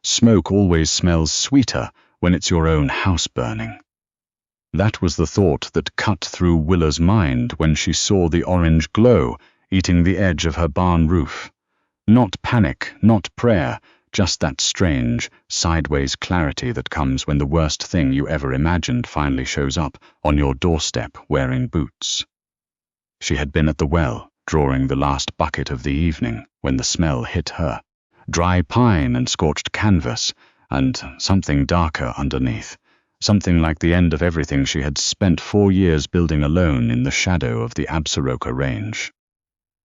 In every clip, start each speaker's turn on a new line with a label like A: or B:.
A: Smoke always smells sweeter when it's your own house burning. That was the thought that cut through Willa's mind when she saw the orange glow eating the edge of her barn roof. Not panic, not prayer, just that strange, sideways clarity that comes when the worst thing you ever imagined finally shows up on your doorstep wearing boots. She had been at the well, drawing the last bucket of the evening, when the smell hit her. Dry pine and scorched canvas, and something darker underneath. Something like the end of everything she had spent 4 years building alone in the shadow of the Absaroka range.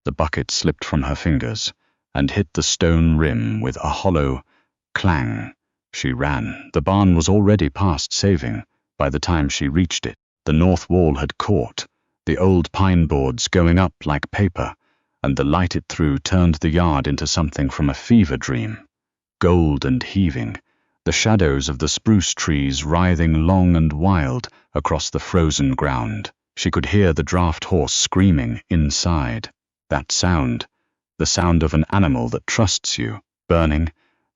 A: The bucket slipped from her fingers and hit the stone rim with a hollow clang. She ran. The barn was already past saving. By the time she reached it, the north wall had caught, the old pine boards going up like paper, and the light it threw turned the yard into something from a fever dream. Gold and heaving, the shadows of the spruce trees writhing long and wild across the frozen ground. She could hear the draft horse screaming inside. That sound, the sound of an animal that trusts you, burning,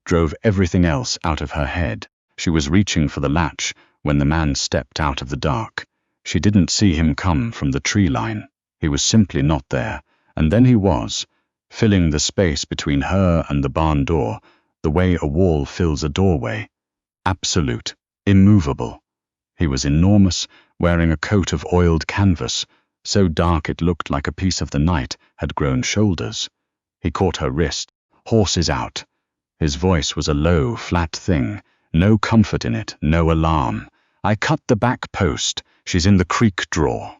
A: drove everything else out of her head. She was reaching for the latch when the man stepped out of the dark. She didn't see him come from the tree line. He was simply not there, and then he was, filling the space between her and the barn door, the way a wall fills a doorway. Absolute, immovable. He was enormous, wearing a coat of oiled canvas, so dark it looked like a piece of the night had grown shoulders. He caught her wrist. Horses out. His voice was a low, flat thing. No comfort in it, no alarm. I cut the back post. She's in the creek drawer.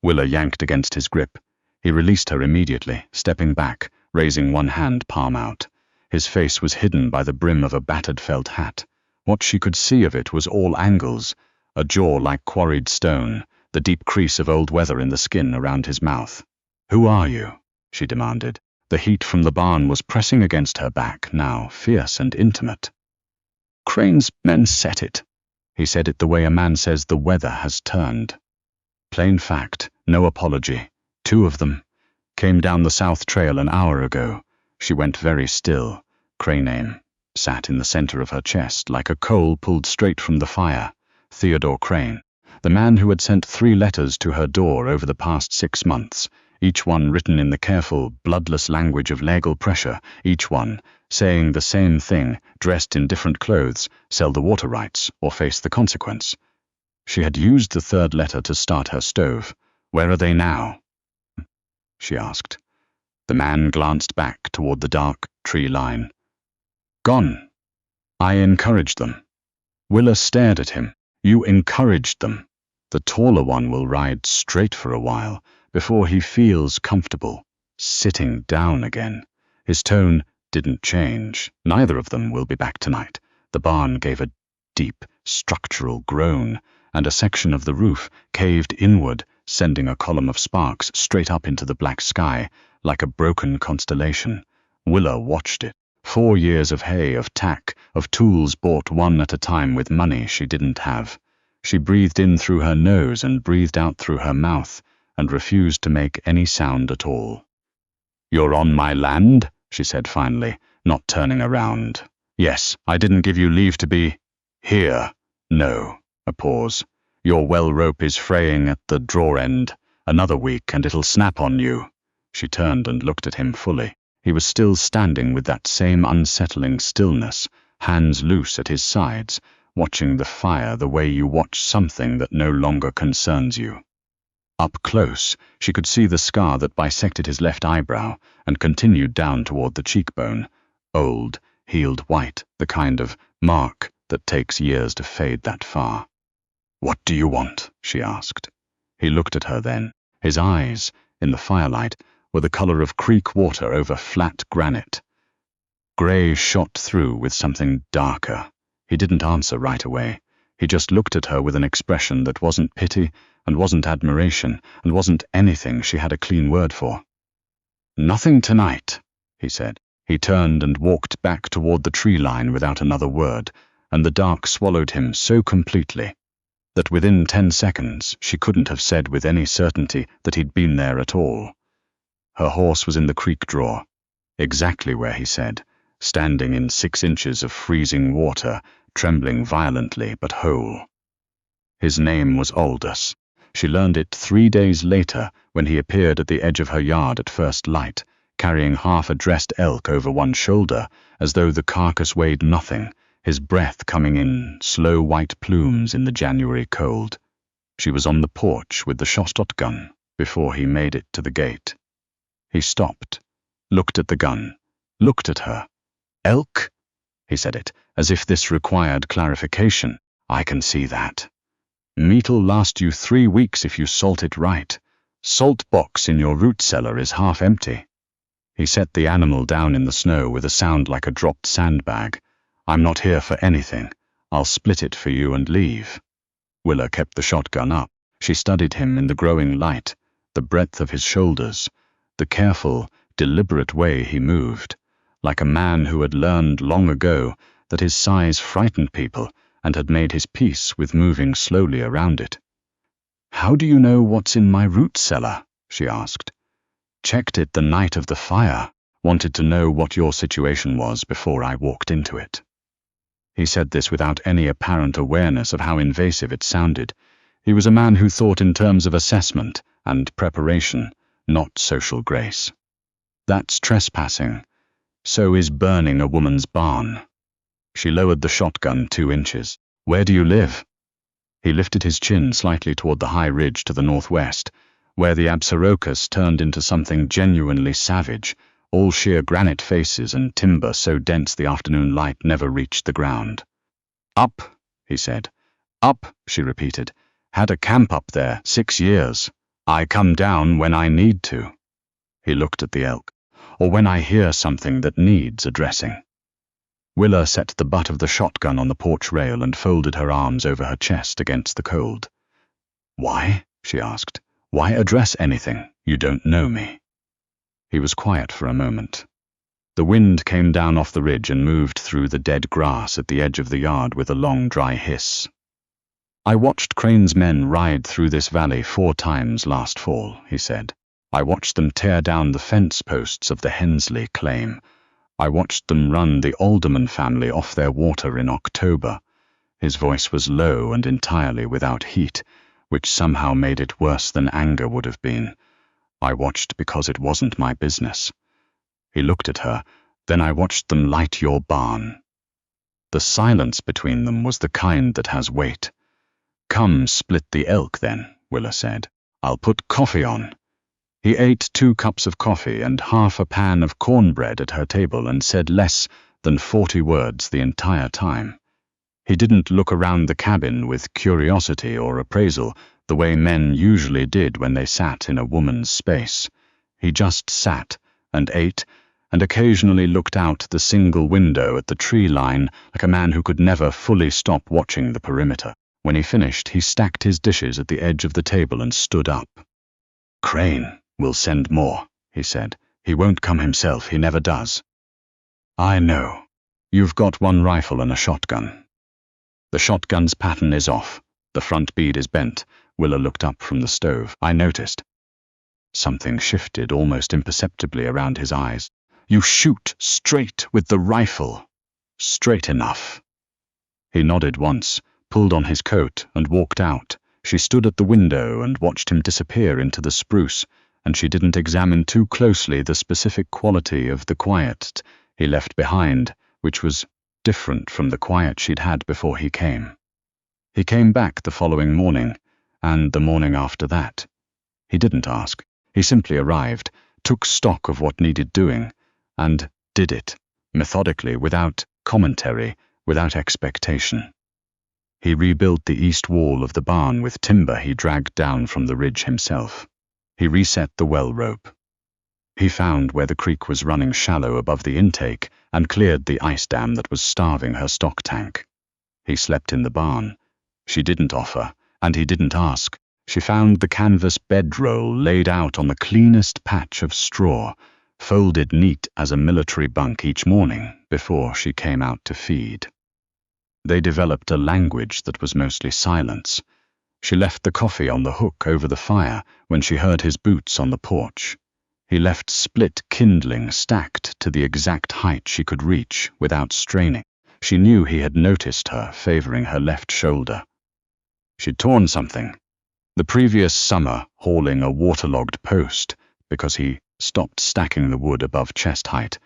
A: Willa yanked against his grip. He released her immediately, stepping back, raising one hand palm out. His face was hidden by the brim of a battered felt hat. What she could see of it was all angles, a jaw like quarried stone, the deep crease of old weather in the skin around his mouth. "Who are you?" she demanded. The heat from the barn was pressing against her back, now fierce and intimate. "Crane's men set it." He said it the way a man says the weather has turned. Plain fact, no apology. 2 of them. Came down the south trail an hour ago. She went very still. Crane name sat in the center of her chest like a coal pulled straight from the fire. Theodore Crane, the man who had sent 3 letters to her door over the past 6 months, each one written in the careful, bloodless language of legal pressure, each one saying the same thing, dressed in different clothes, sell the water rights or face the consequence. She had used the 3rd letter to start her stove. "Where are they now?" she asked. The man glanced back toward the dark tree line. "Gone. I encouraged them." Willa stared at him. "You encouraged them. The taller one will ride straight for a while, before he feels comfortable, sitting down again." His tone didn't change. "Neither of them will be back tonight." The barn gave a deep, structural groan, and a section of the roof caved inward, sending a column of sparks straight up into the black sky, like a broken constellation. Willa watched it. 4 years of hay, of tack, of tools bought one at a time with money she didn't have. She breathed in through her nose and breathed out through her mouth, and refused to make any sound at all. "You're on my land?" she said finally, not turning around. "Yes, I didn't give you leave to be here." "No." A pause. "Your well rope is fraying at the draw end. Another week and it'll snap on you." She turned and looked at him fully. He was still standing with that same unsettling stillness, hands loose at his sides, watching the fire the way you watch something that no longer concerns you. Up close, she could see the scar that bisected his left eyebrow and continued down toward the cheekbone. Old, healed white, the kind of mark that takes years to fade that far. "What do you want?" she asked. He looked at her then. His eyes, in the firelight, were the color of creek water over flat granite. Gray shot through with something darker. He didn't answer right away. He just looked at her with an expression that wasn't pity and wasn't admiration and wasn't anything she had a clean word for. "Nothing tonight," he said. He turned and walked back toward the tree line without another word, and the dark swallowed him so completely that within 10 seconds she couldn't have said with any certainty that he'd been there at all. Her horse was in the creek drawer, exactly where he said, standing in 6 inches of freezing water, trembling violently but whole. His name was Aldous. She learned it 3 days later when he appeared at the edge of her yard at first light, carrying half a dressed elk over one shoulder, as though the carcass weighed nothing, his breath coming in slow white plumes in the January cold. She was on the porch with the shotgun before he made it to the gate. He stopped, looked at the gun, looked at her. "Elk?" He said it, as if this required clarification. "I can see that. Meat'll last you 3 weeks if you salt it right. Salt box in your root cellar is half empty." He set the animal down in the snow with a sound like a dropped sandbag. "I'm not here for anything. I'll split it for you and leave." Willa kept the shotgun up. She studied him in the growing light, the breadth of his shoulders, the careful, deliberate way he moved, like a man who had learned long ago that his size frightened people and had made his peace with moving slowly around it. "How do you know what's in my root cellar?" she asked. "Checked it the night of the fire. Wanted to know what your situation was before I walked into it." He said this without any apparent awareness of how invasive it sounded. He was a man who thought in terms of assessment and preparation, not social grace. "That's trespassing. So is burning a woman's barn." She lowered the shotgun 2 inches. "Where do you live?" He lifted his chin slightly toward the high ridge to the northwest, where the Absarokas turned into something genuinely savage, all sheer granite faces and timber so dense the afternoon light never reached the ground. "Up," he said. "Up," she repeated. "Had a camp up there 6 years. I come down when I need to." He looked at the elk. "Or when I hear something that needs addressing." Willa set the butt of the shotgun on the porch rail and folded her arms over her chest against the cold. "Why?" she asked. "Why address anything? You don't know me." He was quiet for a moment. The wind came down off the ridge and moved through the dead grass at the edge of the yard with a long, dry hiss. "I watched Crane's men ride through this valley 4 times last fall," he said. "I watched them tear down the fence posts of the Hensley claim. I watched them run the Alderman family off their water in October." His voice was low and entirely without heat, which somehow made it worse than anger would have been. "I watched because it wasn't my business." He looked at her. "Then I watched them light your barn." The silence between them was the kind that has weight. "Come split the elk then," Willa said. "I'll put coffee on." He ate 2 cups of coffee and half a pan of cornbread at her table and said less than 40 words the entire time. He didn't look around the cabin with curiosity or appraisal the way men usually did when they sat in a woman's space. He just sat and ate and occasionally looked out the single window at the tree line like a man who could never fully stop watching the perimeter. When he finished, he stacked his dishes at the edge of the table and stood up. "Crane will send more," he said. "He won't come himself, he never does." "I know. You've got 1 rifle and a shotgun." "The shotgun's pattern is off. The front bead is bent." Willa looked up from the stove. "I noticed." Something shifted almost imperceptibly around his eyes. "You shoot straight with the rifle." "Straight enough." He nodded once, pulled on his coat, and walked out. She stood at the window and watched him disappear into the spruce, and she didn't examine too closely the specific quality of the quiet he left behind, which was different from the quiet she'd had before he came. He came back the following morning, and the morning after that. He didn't ask. He simply arrived, took stock of what needed doing, and did it, methodically, without commentary, without expectation. He rebuilt the east wall of the barn with timber he dragged down from the ridge himself. He reset the well rope. He found where the creek was running shallow above the intake and cleared the ice dam that was starving her stock tank. He slept in the barn. She didn't offer, and he didn't ask. She found the canvas bedroll laid out on the cleanest patch of straw, folded neat as a military bunk each morning before she came out to feed. They developed a language that was mostly silence. She left the coffee on the hook over the fire when she heard his boots on the porch. He left split kindling stacked to the exact height she could reach without straining. She knew he had noticed her, favoring her left shoulder. She'd torn something. The previous summer, hauling a waterlogged post, because he stopped stacking the wood above chest height,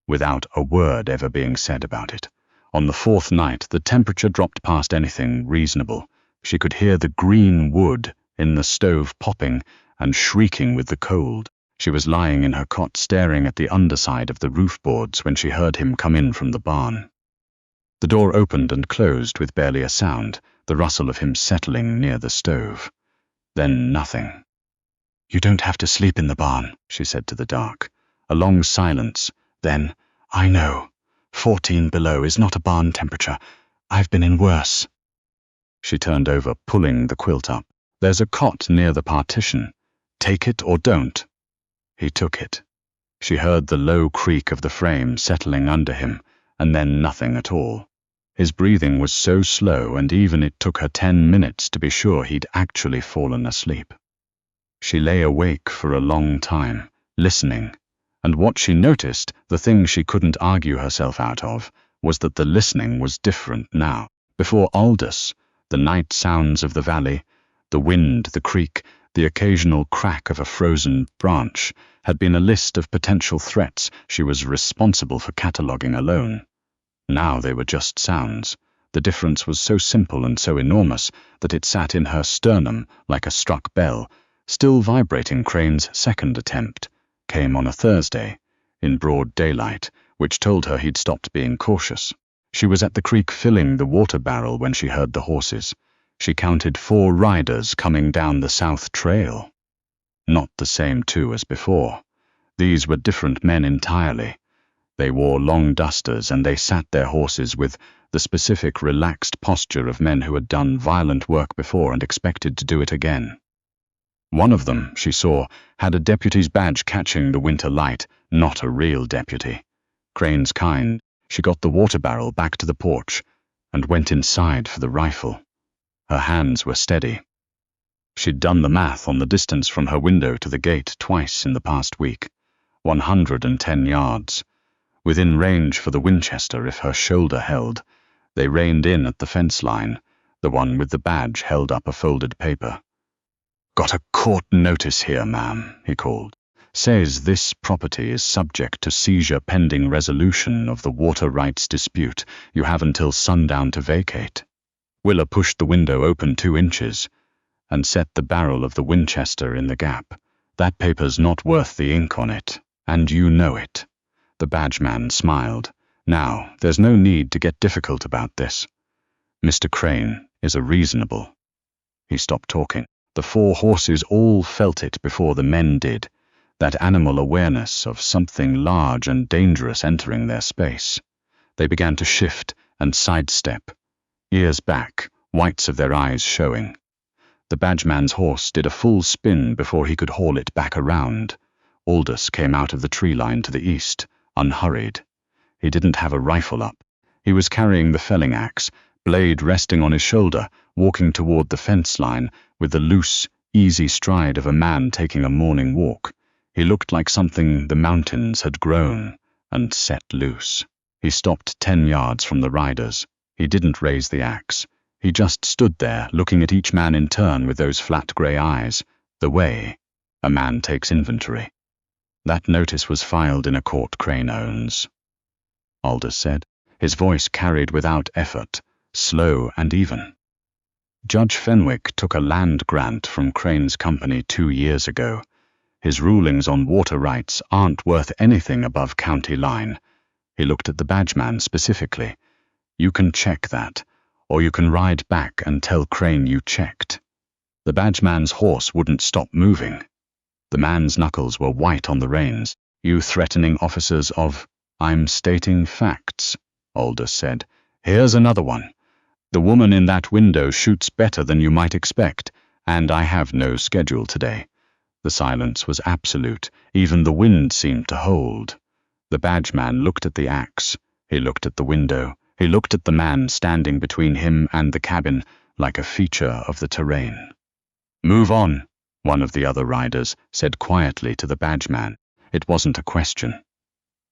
A: without a word ever being said about it. On the fourth night, the temperature dropped past anything reasonable. She could hear the green wood in the stove popping and shrieking with the cold. She was lying in her cot staring at the underside of the roof boards when she heard him come in from the barn. The door opened and closed with barely a sound, the rustle of him settling near the stove. Then nothing. "You don't have to sleep in the barn," she said to the dark. A long silence. Then, "I know. 14 below is not a barn temperature. I've been in worse." She turned over, pulling the quilt up. "There's a cot near the partition. Take it or don't." He took it. She heard the low creak of the frame settling under him, and then nothing at all. His breathing was so slow, and even it took her 10 minutes to be sure he'd actually fallen asleep. She lay awake for a long time, listening, and what she noticed, the thing she couldn't argue herself out of, was that the listening was different now. Before Aldous, the night sounds of the valley, the wind, the creek, the occasional crack of a frozen branch, had been a list of potential threats she was responsible for cataloguing alone. Now they were just sounds. The difference was so simple and so enormous that it sat in her sternum like a struck bell. Still vibrating, Crane's second attempt came on a Thursday, in broad daylight, which told her he'd stopped being cautious. She was at the creek filling the water barrel when she heard the horses. She counted 4 riders coming down the south trail. Not the same 2 as before. These were different men entirely. They wore long dusters, and they sat their horses with the specific relaxed posture of men who had done violent work before and expected to do it again. One of them, she saw, had a deputy's badge catching the winter light, not a real deputy. Crane's kind. She got the water barrel back to the porch and went inside for the rifle. Her hands were steady. She'd done the math on the distance from her window to the gate twice in the past week. 110 yards. Within range for the Winchester if her shoulder held. They reined in at the fence line. The one with the badge held up a folded paper. "Got a court notice here, ma'am," he called. "Says this property is subject to seizure pending resolution of the water rights dispute. You have until sundown to vacate." Willa pushed the window open 2 inches and set the barrel of the Winchester in the gap. "That paper's not worth the ink on it, and you know it." The badgeman smiled. "Now, there's no need to get difficult about this. Mr. Crane is a reasonable." He stopped talking. The 4 horses all felt it before the men did, that animal awareness of something large and dangerous entering their space. They began to shift and sidestep, ears back, whites of their eyes showing. The badgeman's horse did a full spin before he could haul it back around. Aldous came out of the tree line to the east, unhurried. He didn't have a rifle up. He was carrying the felling axe, blade resting on his shoulder, walking toward the fence line with the loose, easy stride of a man taking a morning walk. He looked like something the mountains had grown and set loose. He stopped 10 yards from the riders. He didn't raise the axe. He just stood there, looking at each man in turn with those flat grey eyes, the way a man takes inventory. "That notice was filed in a court Crane owns," Aldous said. His voice carried without effort, slow and even. "Judge Fenwick took a land grant from Crane's company 2 years ago. His rulings on water rights aren't worth anything above county line." He looked at the badgeman specifically. "You can check that, or you can ride back and tell Crane you checked." The badgeman's horse wouldn't stop moving. The man's knuckles were white on the reins. "You threatening officers of—" "I'm stating facts," Aldous said. "Here's another one. The woman in that window shoots better than you might expect, and I have no schedule today." The silence was absolute. Even the wind seemed to hold. The badgeman looked at the axe. He looked at the window. He looked at the man standing between him and the cabin, like a feature of the terrain. "Move on," one of the other riders said quietly to the badgeman. It wasn't a question.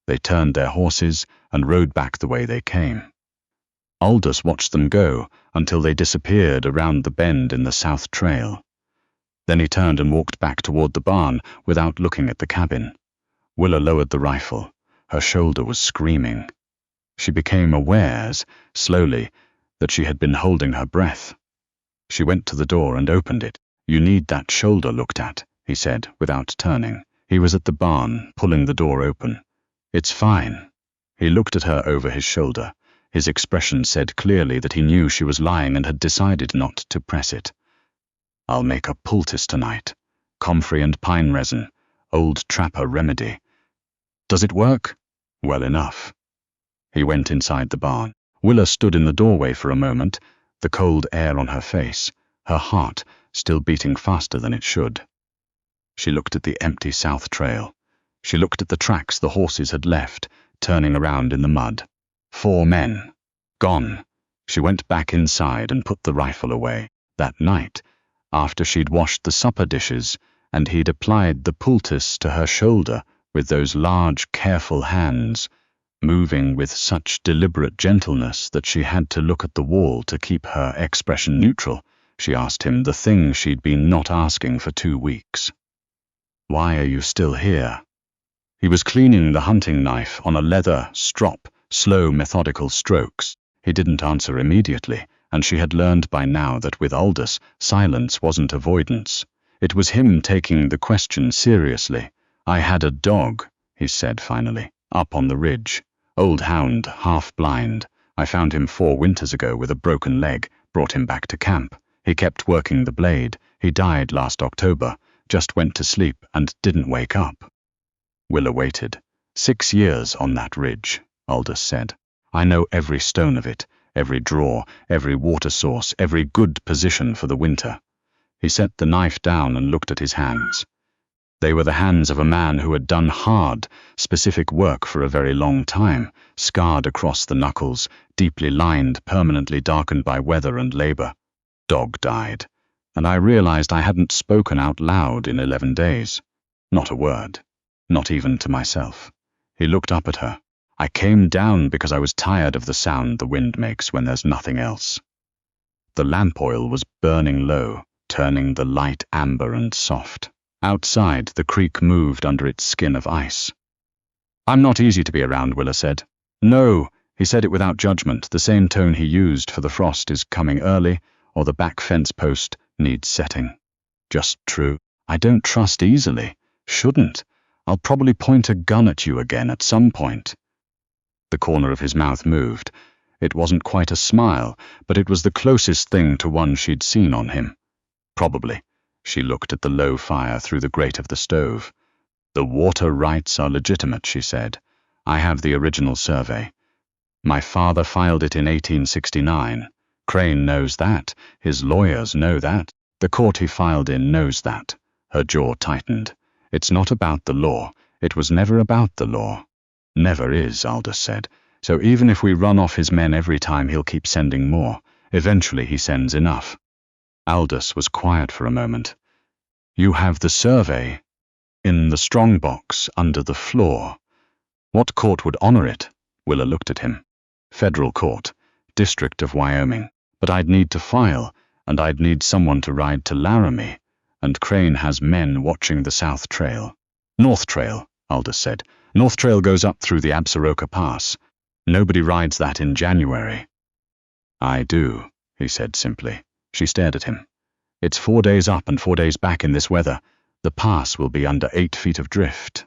A: They turned their horses and rode back the way they came. Aldous watched them go until they disappeared around the bend in the south trail. Then he turned and walked back toward the barn without looking at the cabin. Willa lowered the rifle. Her shoulder was screaming. She became aware, slowly, that she had been holding her breath. She went to the door and opened it. "You need that shoulder looked at," he said, without turning. He was at the barn, pulling the door open. "It's fine." He looked at her over his shoulder. His expression said clearly that he knew she was lying and had decided not to press it. "I'll make a poultice tonight. Comfrey and pine resin. Old trapper remedy. Does it work?" "Well enough." He went inside the barn. Willa stood in the doorway for a moment, the cold air on her face, her heart still beating faster than it should. She looked at the empty south trail. She looked at the tracks the horses had left, turning around in the mud. 4 men. Gone. She went back inside and put the rifle away. That night, after she'd washed the supper dishes, and he'd applied the poultice to her shoulder with those large, careful hands, moving with such deliberate gentleness that she had to look at the wall to keep her expression neutral, she asked him the thing she'd been not asking for 2 weeks. "Why are you still here?" He was cleaning the hunting knife on a leather strop, slow, methodical strokes. He didn't answer immediately, and she had learned by now that with Aldous, silence wasn't avoidance. It was him taking the question seriously. "I had a dog," he said finally, "up on the ridge. Old hound, half blind. I found him 4 winters ago with a broken leg, brought him back to camp. He kept working the blade. He died last October, just went to sleep and didn't wake up." Willa waited. 6 years on that ridge, Aldous said. "I know every stone of it, every draw, every water source, every good position for the winter." He set the knife down and looked at his hands. They were the hands of a man who had done hard, specific work for a very long time, scarred across the knuckles, deeply lined, permanently darkened by weather and labor. Dog died, and I realized I hadn't spoken out loud in 11 days. Not a word, not even to myself. He looked up at her. "I came down because I was tired of the sound the wind makes when there's nothing else." The lamp oil was burning low, turning the light amber and soft. Outside, the creek moved under its skin of ice. "I'm not easy to be around," Willa said. "No," he said it without judgment, the same tone he used for the frost is coming early, or the back fence post needs setting. "Just true. I don't trust easily. Shouldn't. I'll probably point a gun at you again at some point." The corner of his mouth moved. It wasn't quite a smile, but it was the closest thing to one she'd seen on him. Probably. She looked at the low fire through the grate of the stove. "The water rights are legitimate," she said. "I have the original survey. My father filed it in 1869. Crane knows that. His lawyers know that. The court he filed in knows that." Her jaw tightened. "It's not about the law. It was never about the law." "Never is," Aldous said. "So even if we run off his men every time, he'll keep sending more. Eventually he sends enough." Aldous was quiet for a moment. "You have the survey in the strong box under the floor. What court would honor it?" Willa looked at him. "Federal court, District of Wyoming. But I'd need to file, and I'd need someone to ride to Laramie, and Crane has men watching the South Trail." "North Trail," Aldous said. "North Trail goes up through the Absaroka Pass. Nobody rides that in January." "I do," he said simply. She stared at him. "It's 4 days up and 4 days back in this weather. The pass will be under 8 feet of drift."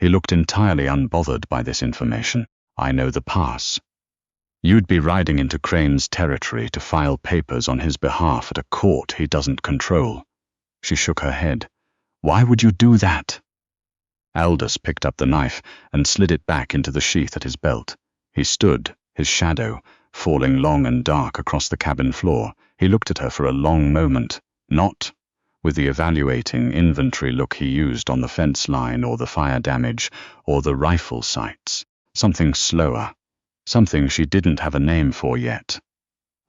A: He looked entirely unbothered by this information. "I know the pass. You'd be riding into Crane's territory to file papers on his behalf at a court he doesn't control." She shook her head. "Why would you do that?" Aldous picked up the knife and slid it back into the sheath at his belt. He stood, his shadow, falling long and dark across the cabin floor. He looked at her for a long moment, not with the evaluating inventory look he used on the fence line or the fire damage or the rifle sights. Something slower, something she didn't have a name for yet.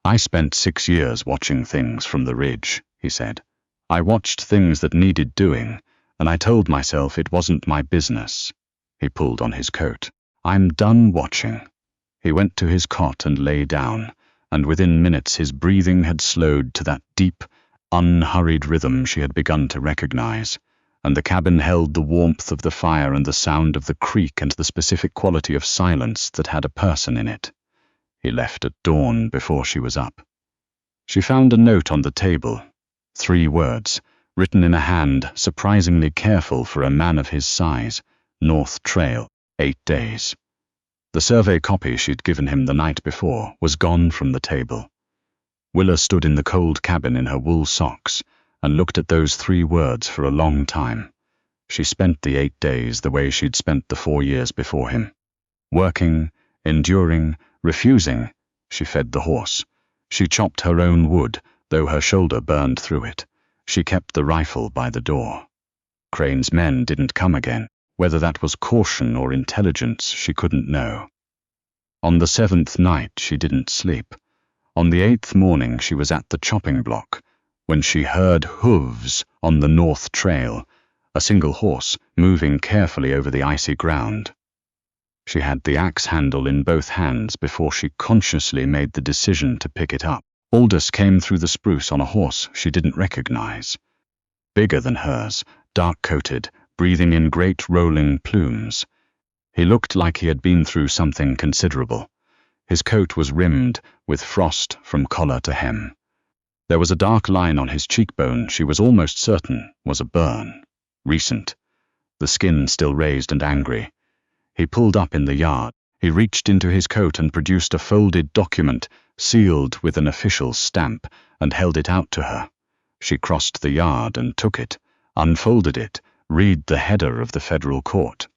A: "I spent 6 years watching things from the ridge," he said. "I watched things that needed doing, and I told myself it wasn't my business. He pulled on his coat. I'm done watching. He went to his cot and lay down, and within minutes his breathing had slowed to that deep, unhurried rhythm she had begun to recognize, and the cabin held the warmth of the fire and the sound of the creak and the specific quality of silence that had a person in it. He left at dawn before she was up. She found a note on the table, 3 words, written in a hand surprisingly careful for a man of his size: North Trail, 8 days. The survey copy she'd given him the night before was gone from the table. Willa stood in the cold cabin in her wool socks and looked at those 3 words for a long time. She spent the 8 days the way she'd spent the 4 years before him. Working, enduring, refusing. She fed the horse. She chopped her own wood, though her shoulder burned through it. She kept the rifle by the door. Crane's men didn't come again. Whether that was caution or intelligence, she couldn't know. On the 7th night, she didn't sleep. On the 8th morning, she was at the chopping block, when she heard hooves on the North Trail, a single horse moving carefully over the icy ground. She had the axe handle in both hands before she consciously made the decision to pick it up. Aldous came through the spruce on a horse she didn't recognize. Bigger than hers, dark-coated, breathing in great rolling plumes. He looked like he had been through something considerable. His coat was rimmed with frost from collar to hem. There was a dark line on his cheekbone she was almost certain was a burn. Recent. The skin still raised and angry. He pulled up in the yard. He reached into his coat and produced a folded document, sealed with an official stamp, and held it out to her. She crossed the yard and took it, unfolded it. Read the header of the federal court.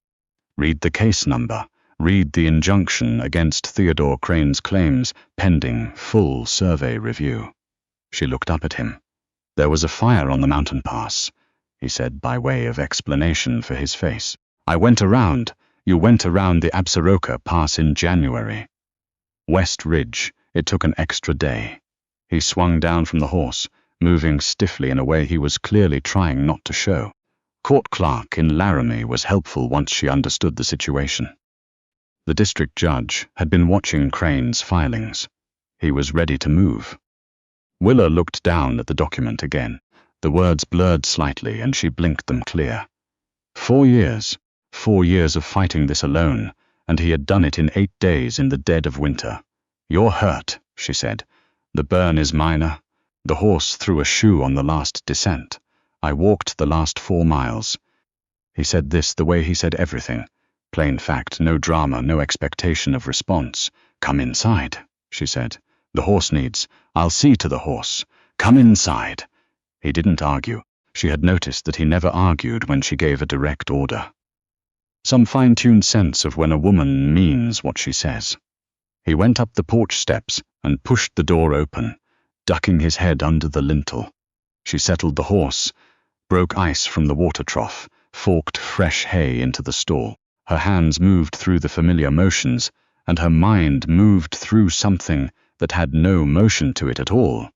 A: Read the case number. Read the injunction against Theodore Crane's claims, pending full survey review. She looked up at him. There was a fire on the mountain pass, he said by way of explanation for his face. You went around the Absaroka pass in January. West Ridge, it took an extra day. He swung down from the horse, moving stiffly in a way he was clearly trying not to show. Court clerk in Laramie was helpful once she understood the situation. The district judge had been watching Crane's filings. He was ready to move. Willa looked down at the document again. The words blurred slightly and she blinked them clear. 4 years. 4 years of fighting this alone, and he had done it in 8 days in the dead of winter. You're hurt, she said. The burn is minor. The horse threw a shoe on the last descent. I walked the last 4 miles. He said this the way he said everything. Plain fact, no drama, no expectation of response. Come inside, she said. The horse needs. I'll see to the horse. Come inside. He didn't argue. She had noticed that he never argued when she gave a direct order. Some fine-tuned sense of when a woman means what she says. He went up the porch steps and pushed the door open, ducking his head under the lintel. She settled the horse, broke ice from the water trough, forked fresh hay into the stall. Her hands moved through the familiar motions, and her mind moved through something that had no motion to it at all,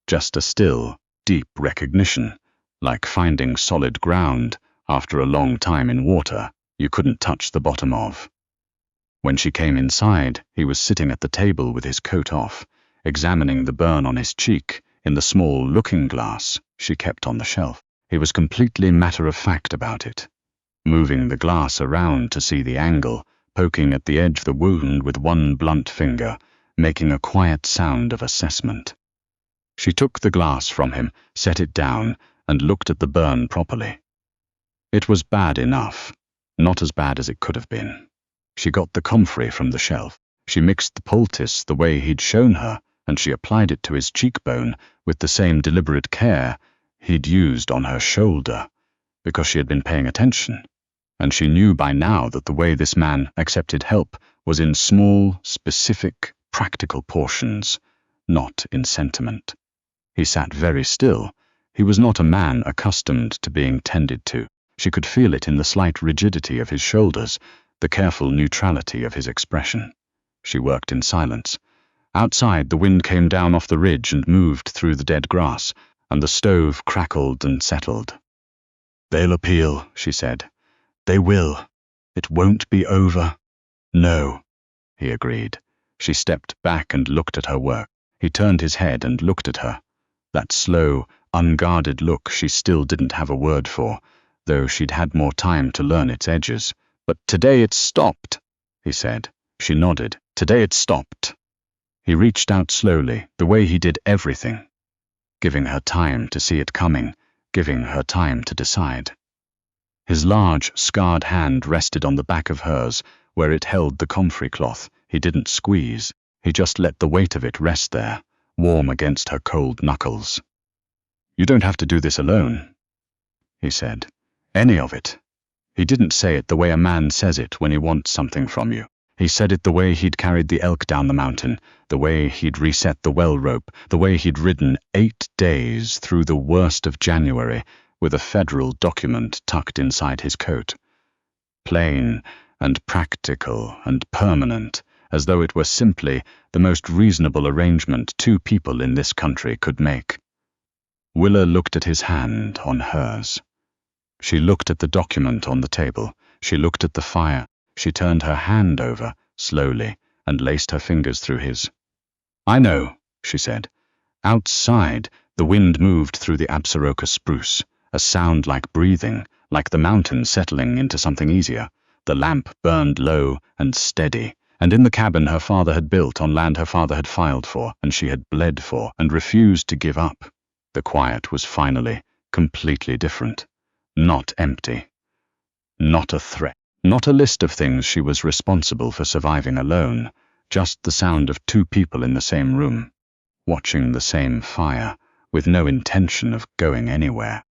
A: just a still, deep recognition, like finding solid ground after a long time in water you couldn't touch the bottom of. When she came inside, he was sitting at the table with his coat off, examining the burn on his cheek in the small looking-glass she kept on the shelf. He was completely matter-of-fact about it, moving the glass around to see the angle, poking at the edge of the wound with one blunt finger, making a quiet sound of assessment. She took the glass from him, set it down, and looked at the burn properly. It was bad enough, not as bad as it could have been. She got the comfrey from the shelf. She mixed the poultice the way he'd shown her, and she applied it to his cheekbone with the same deliberate care he'd used on her shoulder, because she had been paying attention, and she knew by now that the way this man accepted help was in small, specific, practical portions, not in sentiment. He sat very still. He was not a man accustomed to being tended to. She could feel it in the slight rigidity of his shoulders, the careful neutrality of his expression. She worked in silence. Outside, the wind came down off the ridge and moved through the dead grass, and the stove crackled and settled. They'll appeal, she said. They will. It won't be over. No, he agreed. She stepped back and looked at her work. He turned his head and looked at her. That slow, unguarded look she still didn't have a word for, though she'd had more time to learn its edges. But today it's stopped, he said. She nodded. Today it's stopped. He reached out slowly, the way he did everything, giving her time to see it coming, giving her time to decide. His large, scarred hand rested on the back of hers, where it held the comfrey cloth. He didn't squeeze. He just let the weight of it rest there, warm against her cold knuckles. You don't have to do this alone, he said. Any of it. He didn't say it the way a man says it when he wants something from you. He said it the way he'd carried the elk down the mountain, the way he'd reset the well rope, the way he'd ridden 8 days through the worst of January with a federal document tucked inside his coat. Plain and practical and permanent, as though it were simply the most reasonable arrangement 2 people in this country could make. Willa looked at his hand on hers. She looked at the document on the table. She looked at the fire. She turned her hand over, slowly, and laced her fingers through his. I know, she said. Outside, the wind moved through the Absaroka spruce, a sound like breathing, like the mountain settling into something easier. The lamp burned low and steady, and in the cabin her father had built on land her father had filed for, and she had bled for, and refused to give up. The quiet was finally completely different. Not empty. Not a threat. Not a list of things she was responsible for surviving alone, just the sound of 2 people in the same room, watching the same fire, with no intention of going anywhere.